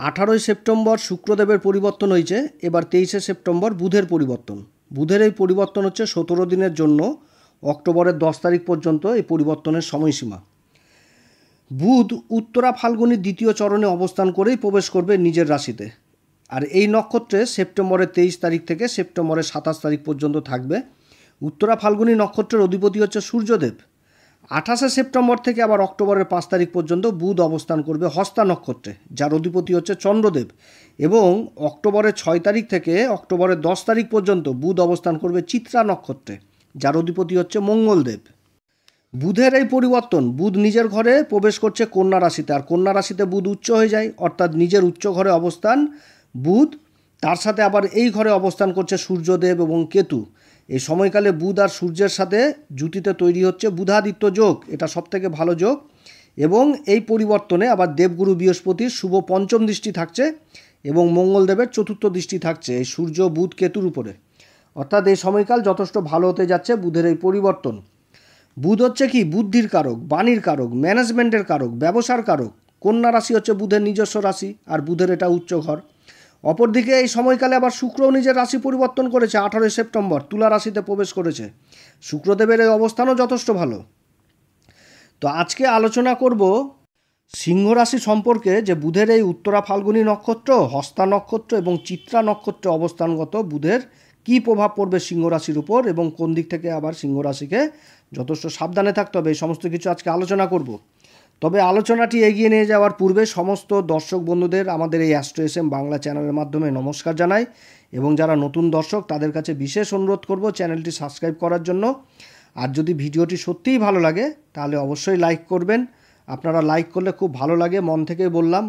18 September শুক্রদেবের পরিবর্তন হয়েছে। এবার 23 সেপ্টেম্বর বুধের পরিবর্তন। বুধের এই পরিবর্তন হচ্ছে 17 দিনের জন্য, অক্টোবরের 10 তারিখ পর্যন্ত এই পরিবর্তনের সময়সীমা। বুধ উত্তরা ফাল্গুনির দ্বিতীয় চরণে অবস্থান করেই প্রবেশ করবে নিজের রাশিতে। আর এই নক্ষত্রে সেপ্টেম্বরের 23 তারিখ থেকে সেপ্টেম্বরের 27 তারিখ পর্যন্ত থাকবে। উত্তরা ফাল্গুনী নক্ষত্রের অধিপতি হচ্ছে সূর্যদেব। 28 সেপ্টেম্বর থেকে আবার অক্টোবরের 5 তারিখ পর্যন্ত বুধ অবস্থান করবে হস্তা নক্ষত্রে, যার অধিপতি হচ্ছে চন্দ্রদেব। এবং অক্টোবরের 6 তারিখ থেকে অক্টোবরের 10 তারিখ পর্যন্ত বুধ অবস্থান করবে চিত্রা নক্ষত্রে, যার অধিপতি হচ্ছে মঙ্গলদেব। বুধের এই পরিবর্তন, বুধ নিজের ঘরে প্রবেশ করছে কন্যা রাশিতে, আর কন্যা রাশিতে বুধ উচ্চ হয়ে যায়, অর্থাৎ নিজের উচ্চ ঘরে অবস্থান বুধ। তার সাথে আবার এই ঘরে অবস্থান করছে সূর্যদেব এবং কেতু। এই সময়কালে বুধ আর সূর্যের সাথে জুতিতে তৈরি হচ্ছে বুধাদিত্য যোগ, এটা সবথেকে ভালো যোগ। এবং এই পরিবর্তনে আবার দেবগুরু বৃহস্পতির শুভ পঞ্চম দৃষ্টি থাকছে এবং মঙ্গলদেবের চতুর্থ দৃষ্টি থাকছে এই সূর্য বুধ কেতুর উপরে। অর্থাৎ এই সময়কাল যথেষ্ট ভালো হতে যাচ্ছে বুধের এই পরিবর্তন। বুধ হচ্ছে কি বুদ্ধির কারক, বাণীর কারক, ম্যানেজমেন্টের কারক, ব্যবসার কারক। কন্যা রাশি হচ্ছে বুধের নিজস্ব রাশি, আর বুধের এটা উচ্চ ঘর। অপরদিকে এই সময়কালে আবার শুক্রও নিজের রাশি পরিবর্তন করেছে। 18 সেপ্টেম্বর তুলা রাশিতে প্রবেশ করেছে। শুক্রদেবের এই অবস্থানও যথেষ্ট ভালো। তো আজকে আলোচনা করব সিংহ রাশি সম্পর্কে, যে বুধের এই উত্তরা ফাল্গুনী নক্ষত্র, হস্তা নক্ষত্র এবং চিত্রা নক্ষত্রে অবস্থানগত বুধের কী প্রভাব পড়বে সিংহ রাশির উপর, এবং কোন দিক থেকে আবার সিংহ রাশিকে যথেষ্ট সাবধানে থাকতে হবে, এই সমস্ত কিছু আজকে আলোচনা করব। তবে আলোচনাটি এগিয়ে নিয়ে যাওয়ার পূর্বে সমস্ত দর্শক বন্ধুদের আমাদের এই অ্যাস্ট্রো এস এম বাংলা চ্যানেলের মাধ্যমে নমস্কার জানাই, এবং যারা নতুন দর্শক তাদের কাছে বিশেষ অনুরোধ করব চ্যানেলটি সাবস্ক্রাইব করার জন্য। আর যদি ভিডিওটি সত্যিই ভালো লাগে তাহলে অবশ্যই লাইক করবেন। আপনারা লাইক করলে খুব ভালো লাগে, মন থেকেই বললাম।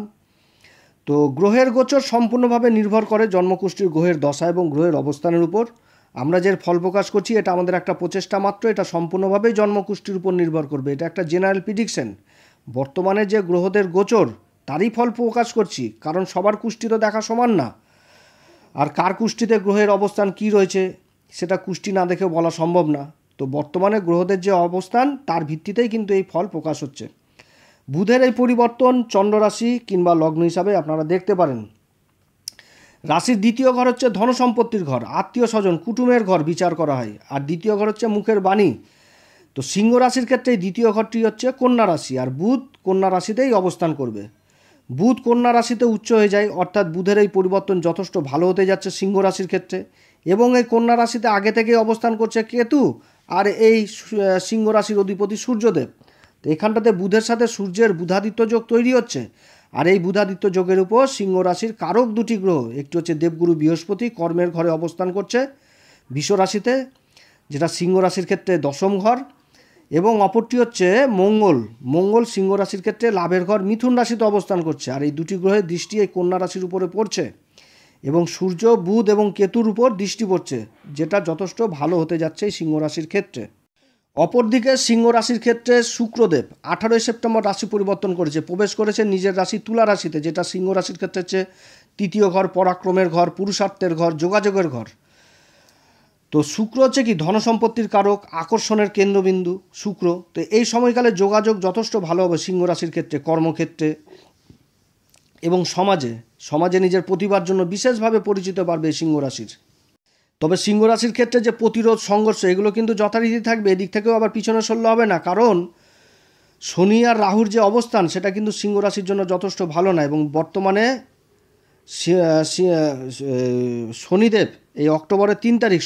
তো গ্রহের গোচর সম্পূর্ণভাবে নির্ভর করে জন্মকুষ্ঠির গ্রহের দশা এবং গ্রহের অবস্থানের উপর। আমরা যে ফল প্রকাশ করছি এটা আমাদের একটা প্রচেষ্টা মাত্র, এটা সম্পূর্ণভাবেই জন্মকুষ্ঠির উপর নির্ভর করবে। এটা একটা জেনারেল প্রিডিকশন। বর্তমানে যে গ্রহদের গোচর তারই ফল প্রকাশ করছি, কারণ সবার কুষ্টি তো দেখা সমান না। আর কার কুষ্টিতে গ্রহের অবস্থান কি রয়েছে সেটা কুষ্টি না দেখেও বলা সম্ভব না। তো বর্তমানে গ্রহদের যে অবস্থান তার ভিত্তিতেই কিন্তু এই ফল প্রকাশ হচ্ছে। বুধের এই পরিবর্তন চন্দ্ররাশি কিংবা লগ্ন হিসাবে আপনারা দেখতে পারেন। রাশির দ্বিতীয় ঘর হচ্ছে ধনসম্পত্তির ঘর, আত্মীয় স্বজন কুটুমের ঘর বিচার করা হয়। আর দ্বিতীয় ঘর হচ্ছে মুখের বাণী। তো সিংহ রাশির ক্ষেত্রে দ্বিতীয় ঘরটি হচ্ছে কন্যা রাশি, আর বুধ কন্যা রাশিতেই অবস্থান করবে। বুধ কন্যা রাশিতে উচ্চ হয়ে যায়, অর্থাৎ বুধের এই পরিবর্তন যথেষ্ট ভালো হতে যাচ্ছে সিংহ রাশির ক্ষেত্রে। এবং এই কন্যা রাশিতে আগে থেকেই অবস্থান করছে কেতু, আর এই সিংহ রাশির অধিপতি সূর্যদেব। তো এখানটাতে বুধের সাথে সূর্যের বুধাদিত্য যোগ তৈরি হচ্ছে। আর এই বুধাদিত্য যোগের উপর সিংহ রাশির কারক দুটি গ্রহ, একটি হচ্ছে দেবগুরু বৃহস্পতি কর্মের ঘরে অবস্থান করছে বৃষ রাশিতে, যেটা সিংহ রাশির ক্ষেত্রে দশম ঘর, এবং অপরটি হচ্ছে মঙ্গল সিংহ রাশির ক্ষেত্রে লাভের ঘর মিথুন রাশিতে অবস্থান করছে। আর এই দুটি গ্রহের দৃষ্টি এই কন্যা রাশির উপরে পড়ছে, এবং সূর্য বুধ এবং কেতুর উপর দৃষ্টি পড়ছে, যেটা যথেষ্ট ভালো হতে যাচ্ছে এই সিংহ রাশির ক্ষেত্রে। অপরদিকে সিংহ রাশির ক্ষেত্রে শুক্রদেব 18 সেপ্টেম্বর রাশি পরিবর্তন করেছে, প্রবেশ করেছে নিজের রাশি তুলা রাশিতে, যেটা সিংহ রাশির ক্ষেত্রে হচ্ছে তৃতীয় ঘর, পরাক্রমের ঘর, পুরুষার্থের ঘর, যোগাযোগের ঘর। তো শুক্র হচ্ছে কি ধনসম্পত্তির কারক, আকর্ষণের কেন্দ্রবিন্দু শুক্র। তো এই সময়কালে যোগাযোগ যথেষ্ট ভালো হবে সিংহ রাশির ক্ষেত্রে, কর্মক্ষেত্রে এবং সমাজে নিজের প্রতিভার জন্য বিশেষভাবে পরিচিত বাড়বে সিংহ রাশির। তবে সিংহ রাশির ক্ষেত্রে যে প্রতিরোধ সংঘর্ষ এগুলো কিন্তু যথারীতি থাকবে, এদিক থেকেও আবার পিছনে সরলে হবে না, কারণ শনি আর রাহুর যে অবস্থান সেটা কিন্তু সিংহ রাশির জন্য যথেষ্ট ভালো না। এবং বর্তমানে শনিদেব এই অক্টোবরের 3 তারিখ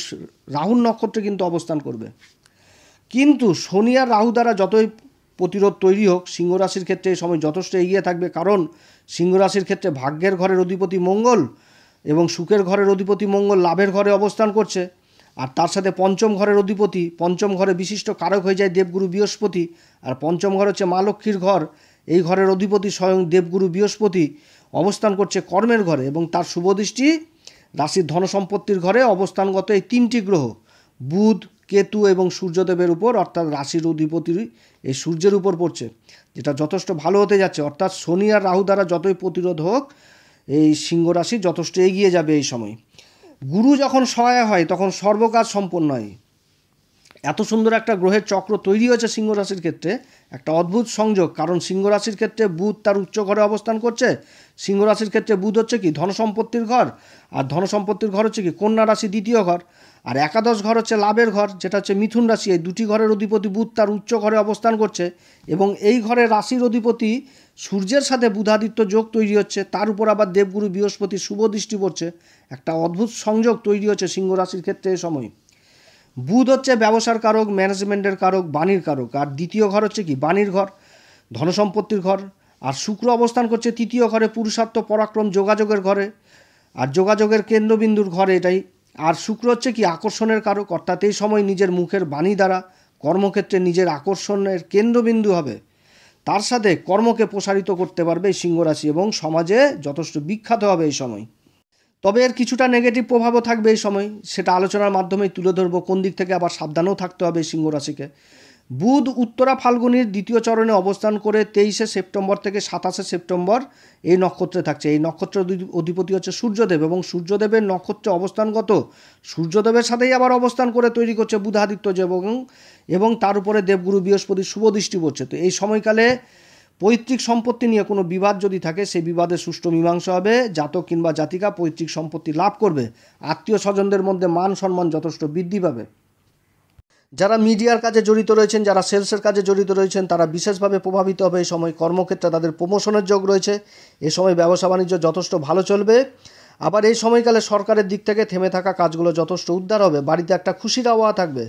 রাহুর নক্ষত্রে কিন্তু অবস্থান করবে। কিন্তু শনি আর রাহু দ্বারা যতই প্রতিরোধ তৈরি হোক, সিংহ রাশির ক্ষেত্রে এই সময় যথেষ্ট এগিয়ে থাকবে, কারণ সিংহ রাশির ক্ষেত্রে ভাগ্যের ঘরের অধিপতি মঙ্গল এবং সুখের ঘরের অধিপতি মঙ্গল লাভের ঘরে অবস্থান করছে। আর তার সাথে পঞ্চম ঘরের অধিপতি, পঞ্চম ঘরে বিশিষ্ট কারক হয়ে যায় দেবগুরু বৃহস্পতি। আর পঞ্চম ঘর হচ্ছে মা লক্ষ্মীর ঘর, এই ঘরের অধিপতি স্বয়ং দেবগুরু বৃহস্পতি অবস্থান করছে কর্মের ঘরে, এবং তার শুভদৃষ্টি রাশির ধনসম্পত্তির ঘরে অবস্থানগত এই তিনটি গ্রহ বুধ, কেতু এবং সূর্যদেবের উপর, অর্থাৎ রাশির অধিপতি এই সূর্যের উপর পড়ছে, যেটা যথেষ্ট ভালো হতে যাচ্ছে। অর্থাৎ শনি আর রাহু দ্বারা যতই প্রতিরোধ হোক এই সিংহ রাশি যথেষ্ট এগিয়ে যাবে এই সময়। গুরু যখন সহায় হয় তখন সর্বকাজ সম্পন্ন হয়। এত সুন্দর একটা গ্রহের চক্র তৈরি হয়েছে সিংহ রাশির ক্ষেত্রে, একটা অদ্ভুত সংযোগ। কারণ সিংহ রাশির ক্ষেত্রে বুধ তার উচ্চ ঘরে অবস্থান করছে। সিংহ রাশির ক্ষেত্রে বুধ হচ্ছে কি ধনসম্পত্তির ঘর, আর ধনসম্পত্তির ঘর হচ্ছে কি কন্যা রাশি দ্বিতীয় ঘর, আর একাদশ ঘর হচ্ছে লাভের ঘর, যেটা হচ্ছে মিথুন রাশি। এই দুটি ঘরের অধিপতি বুধ তার উচ্চ ঘরে অবস্থান করছে, এবং এই ঘরে রাশির অধিপতি সূর্যের সাথে বুধাদিত্য যোগ তৈরি হচ্ছে। তার উপর আবার দেবগুরু বৃহস্পতি শুভ দৃষ্টি পড়ছে। একটা অদ্ভুত সংযোগ তৈরি হচ্ছে সিংহ রাশির ক্ষেত্রে এই সময়। বুধ হচ্ছে ব্যবসার কারক, ম্যানেজমেন্টের কারক, বাণীর কারক। আর দ্বিতীয় ঘর হচ্ছে কি বাণীর ঘর, ধনসম্পত্তির ঘর। আর শুক্র অবস্থান করছে তৃতীয় ঘরে, পুরুষার্থ পরাক্রম যোগাযোগের ঘরে, আর যোগাযোগের কেন্দ্রবিন্দুর ঘরে এটাই। আর শুক্র হচ্ছে কি আকর্ষণের কারক, অর্থাৎ এই সময় নিজের মুখের বাণী দ্বারা কর্মক্ষেত্রে নিজের আকর্ষণের কেন্দ্রবিন্দু হবে। তার সাথে কর্মকে প্রসারিত করতে পারবে এই সিংহ রাশি, এবং সমাজে যথেষ্ট বিখ্যাত হবে এই সময়। তবে এর কিছুটা নেগেটিভ প্রভাবও থাকবে এই সময়, সেটা আলোচনার মাধ্যমেই তুলে ধরবো। কোন দিক থেকে আবার সাবধানেও থাকতে হবে সিংহ রাশিকে। বুধ উত্তরা ফাল্গুনির দ্বিতীয় চরণে অবস্থান করে 23শে সেপ্টেম্বর থেকে 27শে সেপ্টেম্বর এই নক্ষত্রে থাকছে। এই নক্ষত্রের অধিপতি হচ্ছে সূর্যদেব, এবং সূর্যদেবের নক্ষত্রে অবস্থানগত সূর্যদেবের সাথেই আবার অবস্থান করে তৈরি করছে বুধাদিত্য যোগ, এবং তার উপরে দেবগুরু বৃহস্পতির শুভ দৃষ্টি পড়ছে। তো এই সময়কালে পৈতৃক সম্পত্তি নিয়ে কোনো বিবাদ যদি থাকে, সেই বিবাদের সুষ্ঠু মীমাংসা হবে। জাতক কিংবা জাতিকা পৈতৃক সম্পত্তি লাভ করবে। আত্মীয় স্বজনদের মধ্যে মান সম্মান যথেষ্ট বৃদ্ধি পাবে। যারা মিডিয়ার কাজে জড়িত রয়েছেন, যারা সেলসের কাজে জড়িত রয়েছেন, তারা বিশেষভাবে প্রভাবিত হবে এই সময়। কর্মক্ষেত্রে তাদের প্রমোশনের যোগ রয়েছে। এ সময় ব্যবসা বাণিজ্য যথেষ্ট ভালো চলবে। আবার এই সময়কালে সরকারের দিক থেকে থেমে থাকা কাজগুলো যথেষ্ট উদ্ধার হবে। বাড়িতে একটা খুশির আবহাওয়া থাকবে।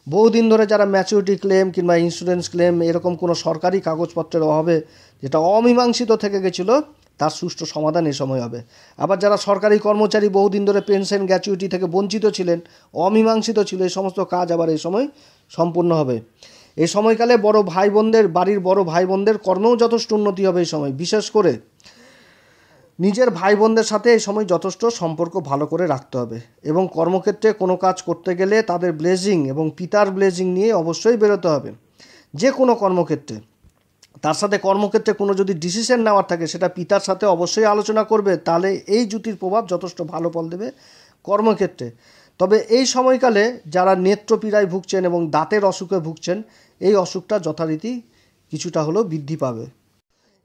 বহুদিন ধরে যারা ম্যাচুরিটি ক্লেম কিংবা ইন্স্যুরেন্স ক্লেম, এরকম কোনো সরকারি কাগজপত্রের অভাবে যেটা অমীমাংসিত থেকে গেছিলো, তার সুষ্ঠু সমাধান এই সময় হবে। আবার যারা সরকারি কর্মচারী বহুদিন ধরে পেনশন গ্র্যাচুইটি থেকে বঞ্চিত ছিলেন, অমীমাংসিত ছিল, এই সমস্ত কাজ আবার এই সময় সম্পূর্ণ হবে। এই সময়কালে বড় ভাই বোনদের, বাড়ির বড় ভাই বোনদের কর্মেও যথেষ্ট উন্নতি হবে এই সময়। বিশেষ করে নিজের ভাই বোনদের সাথে এই সময় যথেষ্ট সম্পর্ক ভালো করে রাখতে হবে, এবং কর্মক্ষেত্রে কোনো কাজ করতে গেলে তাদের ব্লেজিং এবং পিতার ব্লেজিং নিয়ে অবশ্যই বেরোতে হবে যে কোনো কর্মক্ষেত্রে। তার সাথে কর্মক্ষেত্রে কোনো যদি ডিসিশন নেওয়ার থাকে, সেটা পিতার সাথে অবশ্যই আলোচনা করবে। তাহলে এই জুতির প্রভাব যথেষ্ট ভালো ফল দেবে কর্মক্ষেত্রে। তবে এই সময়কালে যারা নেত্রপীড়ায় ভুগছেন এবং দাঁতের অসুখে ভুগছেন, এই অসুখটা যথারীতি কিছুটা হলেও বৃদ্ধি পাবে।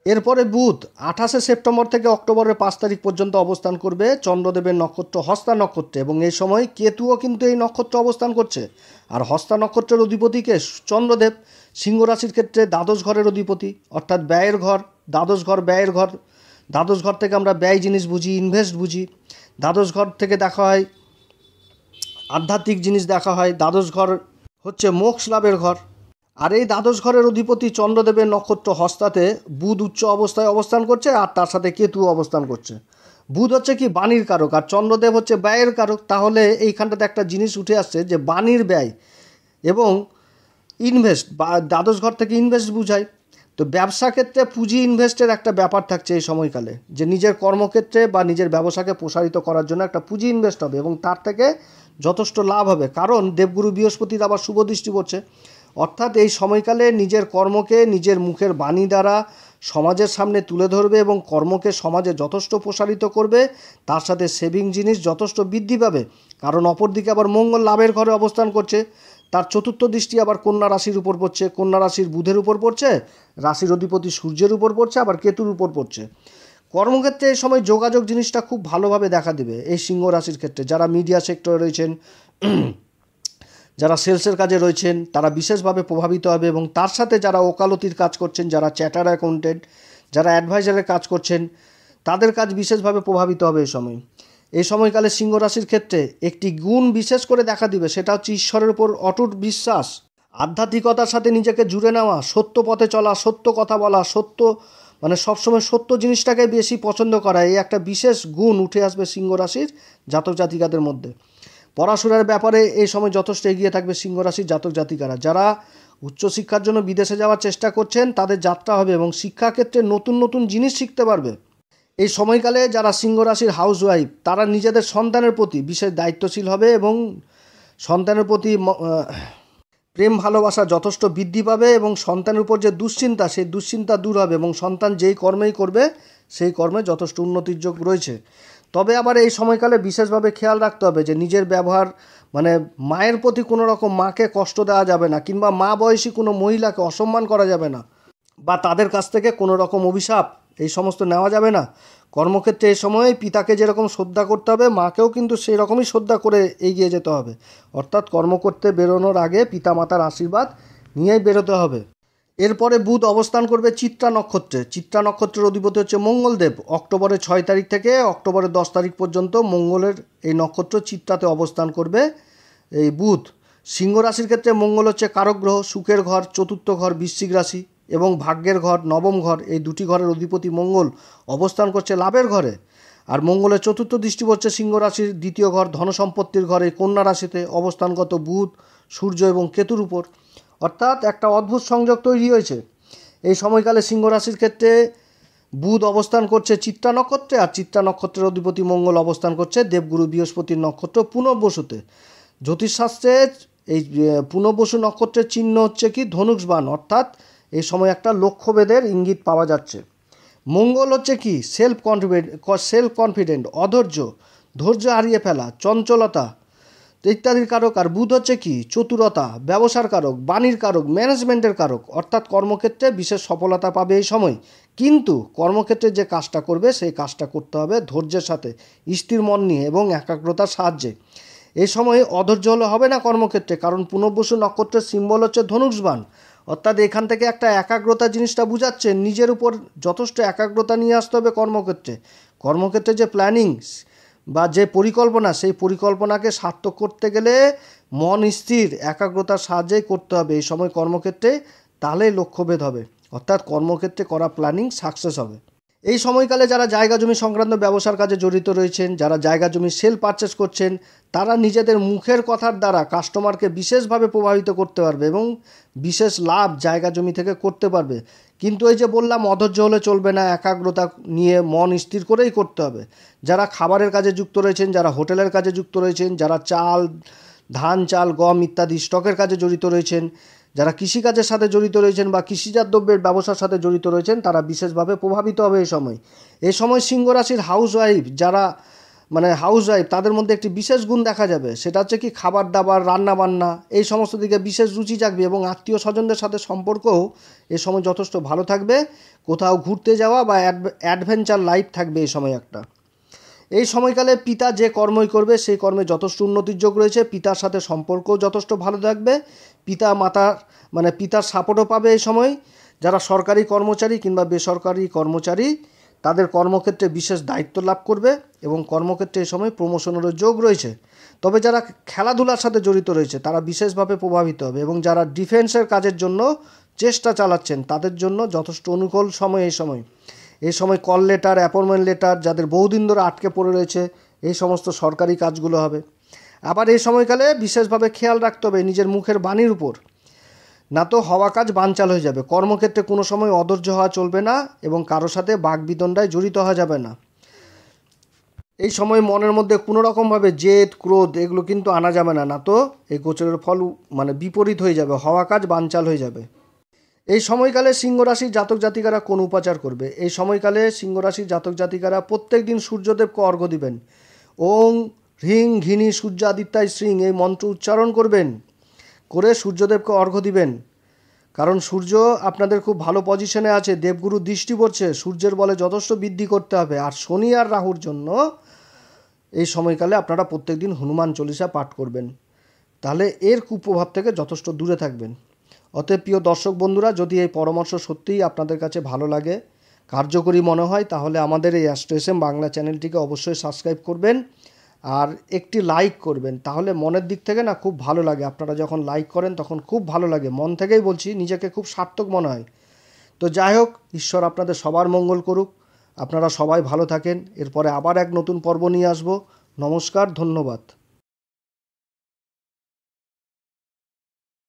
এরপরে বুধ 28শে সেপ্টেম্বর থেকে অক্টোবরের 5 তারিখ পর্যন্ত অবস্থান করবে চন্দ্রদেবের নক্ষত্র হস্তা নক্ষত্রে, এবং এই সময় কেতুও কিন্তু এই নক্ষত্রে অবস্থান করছে। আর হস্তা নক্ষত্রের অধিপতিকে চন্দ্রদেব, সিংহ রাশির ক্ষেত্রে দ্বাদশ ঘরের অধিপতি, অর্থাৎ ব্যয়ের ঘর। দ্বাদশ ঘর ব্যয়ের ঘর। দ্বাদশ ঘর থেকে আমরা ব্যয় জিনিস বুঝি, ইনভেস্ট বুঝি। দ্বাদশ ঘর থেকে দেখা হয় আধ্যাত্মিক জিনিস দেখা হয়। দ্বাদশ ঘর হচ্ছে মোক্ষ লাভের ঘর। আর এই দ্বাদশ ঘরের অধিপতি চন্দ্রদেবের নক্ষত্র হস্তাতে বুধ উচ্চ অবস্থায় অবস্থান করছে, আর তার সাথে কেতু অবস্থান করছে। বুধ হচ্ছে কি বাণীর কারক, আর চন্দ্রদেব হচ্ছে ব্যয়ের কারক। তাহলে এইখানটাতে একটা জিনিস উঠে আসছে যে বাণীর ব্যয় এবং ইনভেস্ট, বা দ্বাদশ ঘর থেকে ইনভেস্ট বুঝায়। তো ব্যবসা ক্ষেত্রে পুঁজি ইনভেস্টের একটা ব্যাপার থাকছে এই সময়কালে, যে নিজের কর্মক্ষেত্রে বা নিজের ব্যবসাকে প্রসারিত করার জন্য একটা পুঁজি ইনভেস্ট হবে, এবং তার থেকে যথেষ্ট লাভ হবে। কারণ দেবগুরু বৃহস্পতির আবার শুভ দৃষ্টি পড়ছে। অর্থাৎ এই সময়কালে নিজের কর্মকে নিজের মুখের বাণী দ্বারা সমাজের সামনে তুলে ধরবে, এবং কর্মকে সমাজে যথেষ্ট প্রসারিত করবে। তার সাথে সেভিং জিনিস যথেষ্ট বৃদ্ধি পাবে। কারণ অপরদিকে আবার মঙ্গল লাভের ঘরে অবস্থান করছে। তার চতুর্থ দৃষ্টি আবার কন্যা রাশির উপর পড়ছে, কন্যা রাশির বুধের উপর পড়ছে, রাশির অধিপতি সূর্যের উপর পড়ছে, আবার কেতুর উপর পড়ছে। কর্মক্ষেত্রে এই সময় যোগাযোগ জিনিসটা খুব ভালোভাবে দেখা দেবে এই সিংহ রাশির ক্ষেত্রে। যারা মিডিয়া সেক্টরে রয়েছেন, যারা সেলসের কাজে রয়েছেন, তারা বিশেষভাবে প্রভাবিত হবে। এবং তার সাথে যারা ওকালতির কাজ করছেন, যারা চ্যাটার্ড অ্যাকাউন্টেন্ট, যারা অ্যাডভাইজারের কাজ করছেন, তাদের কাজ বিশেষভাবে প্রভাবিত হবে এই সময়। এই সময়কালে সিংহ রাশির ক্ষেত্রে একটি গুণ বিশেষ করে দেখা দিবে, সেটা হচ্ছে ঈশ্বরের উপর অটুট বিশ্বাস, আধ্যাত্মিকতার সাথে নিজেকে জুড়ে নেওয়া, সত্য পথে চলা, সত্য কথা বলা, সত্য মানে সবসময় সত্য জিনিসটাকে বেশি পছন্দ করা। এই একটা বিশেষ গুণ উঠে আসবে সিংহ রাশির জাতক জাতিকাদের মধ্যে। পড়াশোনার ব্যাপারে এই সময় যথেষ্ট এগিয়ে থাকবে সিংহ রাশির জাতক জাতিকারা। যারা উচ্চশিক্ষার জন্য বিদেশে যাওয়ার চেষ্টা করছেন, তাদের যাত্রা হবে, এবং শিক্ষাক্ষেত্রে নতুন নতুন জিনিস শিখতে পারবে। এই সময়কালে যারা সিংহ রাশির হাউসওয়াইফ, তারা নিজেদের সন্তানের প্রতি বিশেষ দায়িত্বশীল হবে, এবং সন্তানের প্রতি প্রেম ভালোবাসা যথেষ্ট বৃদ্ধি পাবে, এবং সন্তানের উপর যে দুশ্চিন্তা, সেই দুশ্চিন্তা দূর হবে, এবং সন্তান যেই কর্মেই করবে সেই কর্মে যথেষ্ট উন্নতির যোগ রয়েছে। তবে আবার এই সময়কালে বিশেষভাবে খেয়াল রাখতে হবে যে নিজের ব্যবহার মানে মায়ের প্রতি কোনো রকম মাকে কষ্ট দেওয়া যাবে না, কিংবা মা বয়সী কোনো মহিলাকে অসম্মান করা যাবে না, বা তাদের কাছ থেকে কোনো রকম অভিশাপ এই সমস্ত নেওয়া যাবে না। কর্মক্ষেত্রে এই সময়ে পিতাকে যেরকম শ্রদ্ধা করতে হবে, মাকেও কিন্তু সেই রকমই শ্রদ্ধা করে এগিয়ে যেতে হবে। অর্থাৎ কর্ম করতে বেরোনোর আগে পিতা মাতার আশীর্বাদ নিয়েই বেরোতে হবে। এরপরে বুধ অবস্থান করবে চিত্রা নক্ষত্রে। চিত্রা নক্ষত্রের অধিপতি হচ্ছে মঙ্গলদেব। অক্টোবরের 6 তারিখ থেকে অক্টোবরের 10 তারিখ পর্যন্ত মঙ্গলের এই নক্ষত্র চিত্রাতে অবস্থান করবে এই বুধ। সিংহ রাশির ক্ষেত্রে মঙ্গল হচ্ছে কারক গ্রহ। সুখের ঘর, চতুর্থ ঘর বৃশ্চিক রাশি এবং ভাগ্যের ঘর নবম ঘর, এই দুটি ঘরের অধিপতি মঙ্গল অবস্থান করছে লাভের ঘরে। আর মঙ্গলের চতুর্থ দৃষ্টি পড়ছে সিংহ রাশির দ্বিতীয় ঘর ধনসম্পত্তির ঘরে কন্যা রাশিতে অবস্থানগত বুধ, সূর্য এবং কেতুর উপর। অর্থাৎ একটা অদ্ভুত সংযোগ তৈরি হয়েছে। এই সময়কালে সিংহ রাশির ক্ষেত্রে বুধ অবস্থান করছে চিত্রা নক্ষত্রে, আর চিত্রা নক্ষত্রের অধিপতি মঙ্গল অবস্থান করছে দেবগুরু বৃহস্পতির নক্ষত্র পুনর্বসুতে। জ্যোতিষশাস্ত্রে এই পুনর্বসু নক্ষত্রের চিহ্ন হচ্ছে কি ধনুষবাণ, অর্থাৎ এই সময় একটা লক্ষ্যভেদের ইঙ্গিত পাওয়া যাচ্ছে। মঙ্গল হচ্ছে কি সেলফ কনফিডেন্ট, অধৈর্য, ধৈর্য হারিয়ে ফেলা, চঞ্চলতা ইত্যাদির কারক। আর বুধ হচ্ছে কি চতুরতা, ব্যবসার কারক, বাণীর কারক, ম্যানেজমেন্টের কারক। অর্থাৎ কর্মক্ষেত্রে বিশেষ সফলতা পাবে এই সময়, কিন্তু কর্মক্ষেত্রে যে কাজটা করবে সেই কাজটা করতে হবে ধৈর্যের সাথে, স্থির মন নিয়ে এবং একাগ্রতার সাহায্যে। এই সময় অধৈর্য হলে হবে না কর্মক্ষেত্রে, কারণ পুনর্বসু নক্ষত্রের সিম্বল হচ্ছে ধনুষবাণ। অর্থাৎ এখান থেকে একটা একাগ্রতা জিনিসটা বুঝাচ্ছে, নিজের উপর যথেষ্ট একাগ্রতা নিয়ে আসতে হবে কর্মক্ষেত্রে। কর্মক্ষেত্রে যে প্ল্যানিং বা যে পরিকল্পনা, সেই পরিকল্পনাকে সার্থক করতে গেলে মন স্থির একাগ্রতার সাহায্যেই করতে হবে এই সময় কর্মক্ষেত্রে, তাহলেই লক্ষ্যভেদ হবে। অর্থাৎ কর্মক্ষেত্রে করা প্ল্যানিং সাকসেস হবে। এই সময়কালে যারা জায়গা জমি সংক্রান্ত ব্যবসার কাজে জড়িত রয়েছেন, যারা জায়গা জমি সেল পারচেস করছেন, তারা নিজেদের মুখের কথার দ্বারা কাস্টমারকে বিশেষভাবে প্রভাবিত করতে পারবে এবং বিশেষ লাভ জায়গা জমি থেকে করতে পারবে। কিন্তু এই যে বললাম অধৈর্য হলে চলবে না, একাগ্রতা নিয়ে মন স্থির করেই করতে হবে। যারা খাবারের কাজে যুক্ত রয়েছেন, যারা হোটেলের কাজে যুক্ত রয়েছেন, যারা ধান চাল গম ইত্যাদি স্টকের কাজে জড়িত রয়েছেন, যারা কৃষিকাজের সাথে জড়িত রয়েছেন বা কৃষিজাত দ্রব্যের ব্যবসার সাথে জড়িত রয়েছেন, তারা বিশেষভাবে প্রভাবিত হবে এই সময়। এই সময় সিংহ রাশির হাউসওয়াইফ যারা হাউসওয়াইফ, তাদের মধ্যে একটি বিশেষ গুণ দেখা যাবে। সেটা হচ্ছে কি খাবার দাবার, রান্নাবান্না এই সমস্ত দিকে বিশেষ রুচি জাগবে এবং আত্মীয় স্বজনদের সাথে সম্পর্কও এ সময় যথেষ্ট ভালো থাকবে। কোথাও ঘুরতে যাওয়া বা অ্যাডভেঞ্চার লাইফ থাকবে এই সময় একটা। এই সময়কালে পিতা যে কর্মই করবে সেই কর্মে যথেষ্ট উন্নতির যোগ রয়েছে। পিতার সাথে সম্পর্কও যথেষ্ট ভালো থাকবে। পিতার সাপোর্টও পাবে এই সময়। যারা সরকারি কর্মচারী কিংবা বেসরকারি কর্মচারী, তাদের কর্মক্ষেত্রে বিশেষ দায়িত্ব লাভ করবে এবং কর্মক্ষেত্রে এই সময় প্রমোশনেরও যোগ রয়েছে। তবে যারা খেলাধুলার সাথে জড়িত রয়েছে তারা বিশেষভাবে প্রভাবিত হবে, এবং যারা ডিফেন্সের কাজের জন্য চেষ্টা চালাচ্ছেন তাদের জন্য যথেষ্ট অনুকূল সময় এই সময় কল লেটার, অ্যাপয়েন্টমেন্ট লেটার, যাদের বহুদিন ধরে আটকে পড়ে রয়েছে এই সমস্ত সরকারি কাজগুলো হবে। আবার এই সময়কালে বিশেষভাবে খেয়াল রাখতে হবে নিজের মুখের বাণীর উপর, না তো হওয়া কাজ বানচাল হয়ে যাবে। কর্মক্ষেত্রে কোনো সময় অধৈর্য হওয়া চলবে না এবং কারো সাথে বাকবিতণ্ডায় জড়িত হওয়া যাবে না। এই সময় মনের মধ্যে কোনো রকমভাবে জেদ ক্রোধ এগুলো কিন্তু আনা যাবে না, না তো এই গোচরের ফল বিপরীত হয়ে যাবে, হওয়া কাজ বানচাল হয়ে যাবে। এই সময়কালে সিংহ রাশির জাতক জাতিকারা কোন উপাচার করবে? এই সময়কালে সিংহ রাশির জাতক জাতিকারা প্রত্যেক দিন সূর্যদেবকে অর্ঘ্য দিবেন। ওং হ্রিং ঘিনি সূর্যাদিত্যায় শ্রীং এই মন্ত্র উচ্চারণ করবেন, করে সূর্যদেবকে অর্ঘ্য দিবেন। কারণ সূর্য আপনাদের খুব ভালো পজিশনে আছে, দেবগুরু দৃষ্টি পড়ছে, সূর্যের বলে যথেষ্ট বৃদ্ধি করতে হবে। আর শনি আর রাহুর জন্য এই সময়কালে আপনারা প্রত্যেক দিন হনুমান চল্লিশা পাঠ করবেন, তাহলে এর কুপ্রভাব থেকে যথেষ্ট দূরে থাকবেন। অতএব প্রিয় দর্শক বন্ধুরা, যদি এই পরামর্শ সত্যিই আপনাদের কাছে ভালো লাগে, কার্যকরী মনে হয়, তাহলে আমাদের এই অ্যাস্ট্রো এস এম বাংলা চ্যানেলটিকে অবশ্যই সাবস্ক্রাইব করবেন আর একটি লাইক করবেন। তাহলে মনের দিক থেকে না খুব ভালো লাগে, আপনারা যখন লাইক করেন তখন খুব ভালো লাগে, মন থেকেই বলছি, নিজেকে খুব সার্থক মনে হয়। তো যাই হোক, ঈশ্বর আপনাদের সবার মঙ্গল করুক, আপনারা সবাই ভালো থাকেন। এরপরে আবার এক নতুন পর্ব নিয়ে আসবো। নমস্কার, ধন্যবাদ।